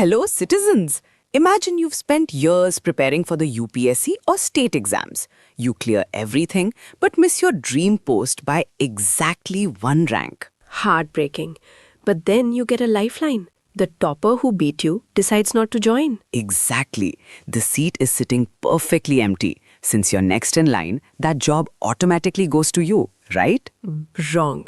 Hello, citizens. Imagine you've spent years preparing for the UPSC or state exams. You clear everything but miss your dream post by exactly one rank. Heartbreaking. But then you get a lifeline. The topper who beat you decides not to join. Exactly. The seat is sitting perfectly empty. Since you're next in line, that job automatically goes to you, right? Wrong.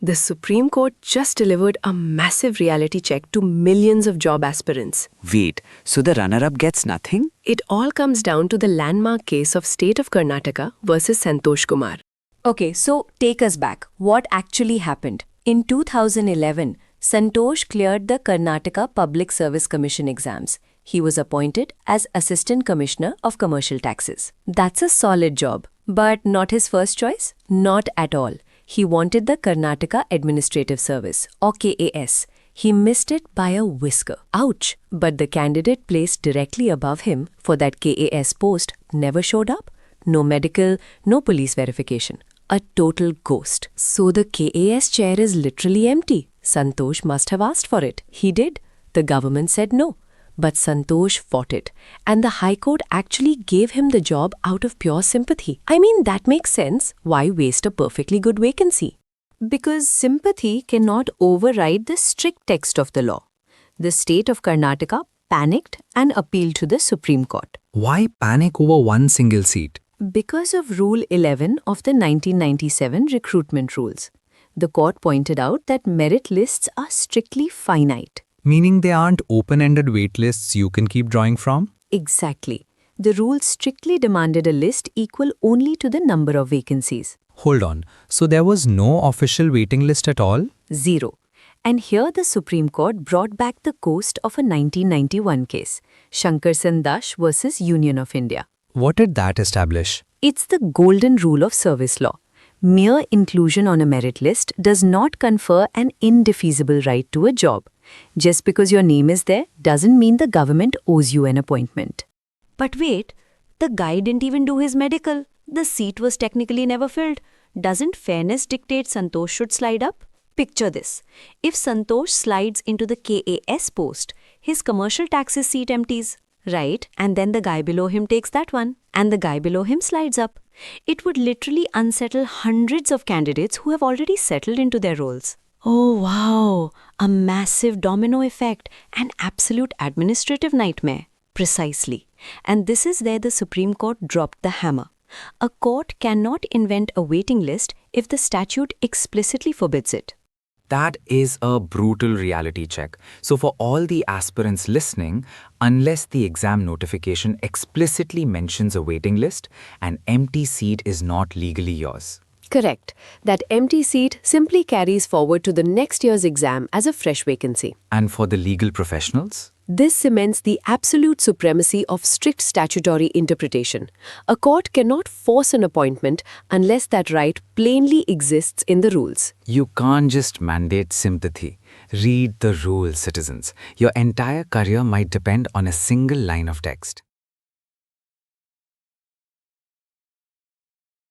The Supreme Court just delivered a massive reality check to millions of job aspirants. Wait, so the runner-up gets nothing? It all comes down to the landmark case of State of Karnataka versus Santosh Kumar. Okay, so take us back. What actually happened? In 2011, Santosh cleared the Karnataka Public Service Commission exams. He was appointed as Assistant Commissioner of Commercial Taxes. That's a solid job. But not his first choice? Not at all. He wanted the Karnataka Administrative Service, or KAS. He missed it by a whisker. Ouch! But the candidate placed directly above him for that KAS post never showed up. No medical, no police verification. A total ghost. So the KAS chair is literally empty. Santosh must have asked for it. He did. The government said no. But Santosh fought it. And the High Court actually gave him the job out of pure sympathy. I mean, that makes sense. Why waste a perfectly good vacancy? Because sympathy cannot override the strict text of the law. The state of Karnataka panicked and appealed to the Supreme Court. Why panic over one single seat? Because of Rule 11 of the 1997 recruitment rules. The court pointed out that merit lists are strictly finite. Meaning they aren't open-ended waitlists you can keep drawing from? Exactly. The rule strictly demanded a list equal only to the number of vacancies. Hold on, so there was no official waiting list at all? Zero. And here the Supreme Court brought back the ghost of a 1991 case, Shankarsan Das versus Union of India. What did that establish? It's the golden rule of service law. Mere inclusion on a merit list does not confer an indefeasible right to a job. Just because your name is there doesn't mean the government owes you an appointment. But wait, the guy didn't even do his medical. The seat was technically never filled. Doesn't fairness dictate Santosh should slide up? Picture this. If Santosh slides into the KAS post, his commercial taxes seat empties, right? And then the guy below him takes that one, and the guy below him slides up. It would literally unsettle hundreds of candidates who have already settled into their roles. Oh wow, a massive domino effect, an absolute administrative nightmare. Precisely. And this is where the Supreme Court dropped the hammer. A court cannot invent a waiting list if the statute explicitly forbids it. That is a brutal reality check. So for all the aspirants listening, unless the exam notification explicitly mentions a waiting list, an empty seat is not legally yours. Correct. That empty seat simply carries forward to the next year's exam as a fresh vacancy. And for the legal professionals? This cements the absolute supremacy of strict statutory interpretation. A court cannot force an appointment unless that right plainly exists in the rules. You can't just mandate sympathy. Read the rules, citizens. Your entire career might depend on a single line of text.